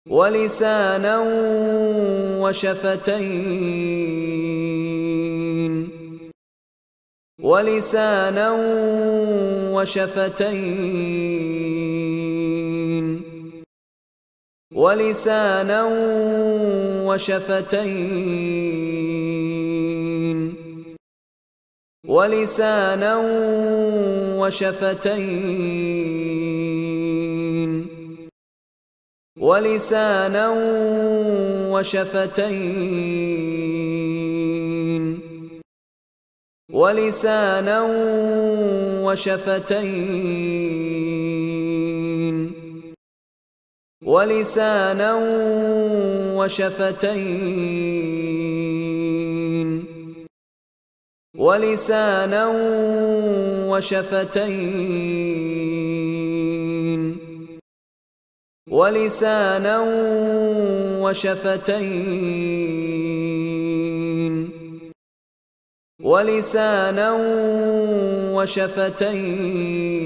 ولسانا وشفتين ولسانا وشفتين ولسانا وشفتين ولسانا وشفتين ولسانا وشفتين ولسانا وشفتين ولسانا وشفتين ولسانا وشفتين ولسانا وشفتين ولسانا وشفتين